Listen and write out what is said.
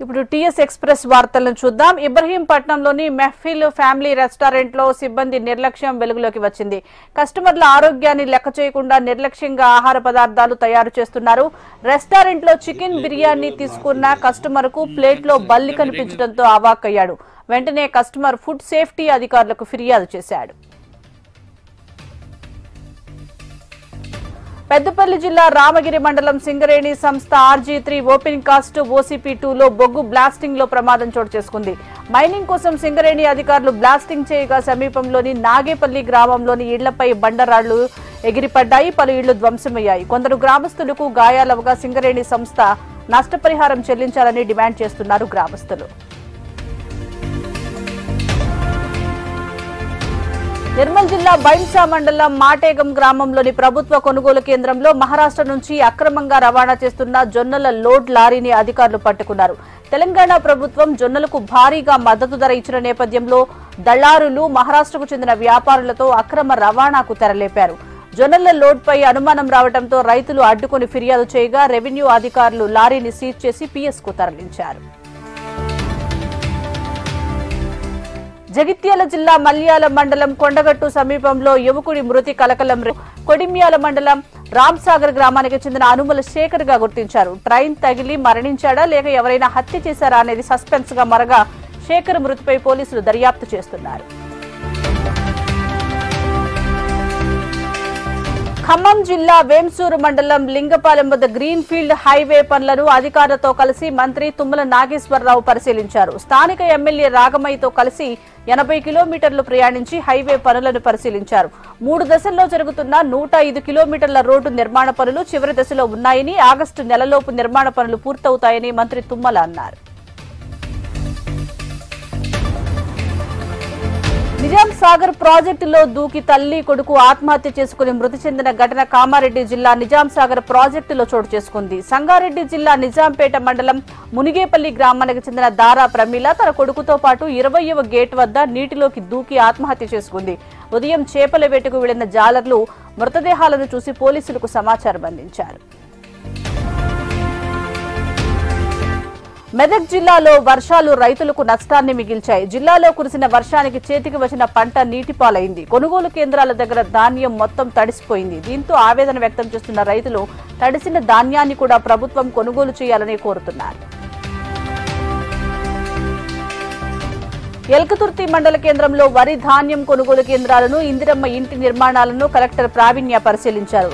ఇప్పుడు TS express వార్తలను చూద్దాం. ఇబ్రహీంపట్నంలోని మెహఫిల్ ఫ్యామిలీ రెస్టారెంట్ లో సిబ్బంది నిర్లక్ష్యం వెలుగులోకి వచ్చింది. కస్టమర్ల ఆరోగ్యాన్ని లెక్క చేయకుండా నిర్లక్ష్యంగా ఆహార పదార్థాలు తయారు చేస్తున్నారు. రెస్టారెంట్ లో చికెన్ బిర్యానీ తీసుకున్న కస్టమర్ కు ప్లేట్ లో బల్లి కనిపించడంతో అవాక్కయ్యాడు. వెంటనే కస్టమర్ ఫుడ్ సేఫ్టీ అధికారులకు ఫిర్యాదు చేశాడు. పెద్దపల్లి జిల్లా రామగిరి మండలం సింగరేణి సంస్థ RG3 ఓపెన్ కాస్ట్ OCP2 లో బొగ్గు బ్లాస్టింగ్ లో ప్రమాదం చోటు చేసుకుంది. మైనింగ్ కోసం సింగరేణి అధికారులు బ్లాస్టింగ్ చేయగా సమీపంలోని నాగేపల్లి గ్రామంలోని ఇళ్లపై బండరాళ్లు ఎగిరిపడ్డాయి. పలు ఇళ్లు ధ్వంసమయ్యాయి. కొందరు గ్రామస్తులకు గాయాలవగా సింగరేణి సంస్థ నష్టపరిహారం చెల్లించాలని డిమాండ్ చేస్తున్నారు గ్రామస్తులు. నిర్మల్ జిల్లా బైంసా మండలం మాటేగం గ్రామంలోని ప్రభుత్వ కొనుగోలు కేంద్రంలో మహారాష్ట్ర నుంచి అక్రమంగా రవాణా చేస్తున్న జొన్నల లోడ్ లారీని అధికారులు పట్టుకున్నారు. తెలంగాణ ప్రభుత్వం జొన్నలకు భారీగా మద్దతు ధర ఇచ్చిన నేపథ్యంలో దళారులు మహారాష్ట్రకు చెందిన వ్యాపారులతో అక్రమ రవాణాకు తెరలేపారు. జొన్నల లోడ్పై అనుమానం రావడంతో రైతులు అడ్డుకుని ఫిర్యాదు చేయగా రెవెన్యూ అధికారులు లారీని సీజ్ చేసి PS కు తరలించారు. జగిత్యాల జిల్లా మల్యాల మండలం కొండగట్టు సమీపంలో యువకుడి మృతి కలకలం. కొడిమ్యాల మండలం రామ్సాగర్ గ్రామానికి చెందిన అనుమల శేఖర్ గా గుర్తించారు. ట్రైన్ తగిలి మరణించాడా లేక ఎవరైనా హత్య చేశారా అనేది సస్పెన్స్ గా మరగా శేఖర్ మృతిపై పోలీసులు దర్యాప్తు చేస్తున్నారు. ఖమ్మం జిల్లా వేంసూరు మండలం లింగపాలెం వద్ద గ్రీన్ ఫీల్డ్ హైవే పనులను అధికారులతో కలిసి మంత్రి తుమ్మల నాగేశ్వరరావు పరిశీలించారు. స్థానిక ఎమ్మెల్యే రాగమయ్యతో కలిసి 80 కిలోమీటర్లు ప్రయాణించి హైవే పనులను పరిశీలించారు. 3 దశల్లో జరుగుతున్న 105 కిలోమీటర్ల రోడ్డు నిర్మాణ పనులు చివరి దశలో ఉన్నాయని, ఆగస్టు నెలలోపు నిర్మాణ పనులు పూర్తవుతాయని మంత్రి తుమ్మల అన్నారు. నిజాం సాగర్ ప్రాజెక్టులో దూకి తల్లి కొడుకు ఆత్మహత్య చేసుకుని మృతి చెందిన ఘటన కామారెడ్డి జిల్లా నిజాం సాగర్ ప్రాజెక్టులో చోటు చేసుకుంది. సంగారెడ్డి జిల్లా నిజాంపేట మండలం మునిగేపల్లి గ్రామానికి చెందిన దారా ప్రమీల తన కొడుకుతో పాటు 20వ గేట్ వద్ద నీటిలోకి దూకి ఆత్మహత్య చేసుకుంది. ఉదయం చేపల వేటకు వెళ్లిన జాలర్లు మృతదేహాలను చూసి పోలీసులకు సమాచారం అందించారు. మెదక్ జిల్లాలో వర్షాలు రైతులకు నష్టాన్ని మిగిల్చాయి. జిల్లాలో కురిసిన వర్షానికి చేతికి వచ్చిన పంట నీటిపాలైంది. కొనుగోలు కేంద్రాల దగ్గర ధాన్యం మొత్తం తడిసిపోయింది. దీంతో ఆవేదన వ్యక్తం చేస్తున్న రైతులు తడిసిన ధాన్యాన్ని కూడా ప్రభుత్వం కొనుగోలు చేయాలని కోరుతున్నారు. ఎల్కతుర్తి మండల కేంద్రంలో వరి ధాన్యం కొనుగోలు కేంద్రాలను, ఇందిరమ్మ ఇంటి నిర్మాణాలను కలెక్టర్ ప్రావీణ్య పరిశీలించారు.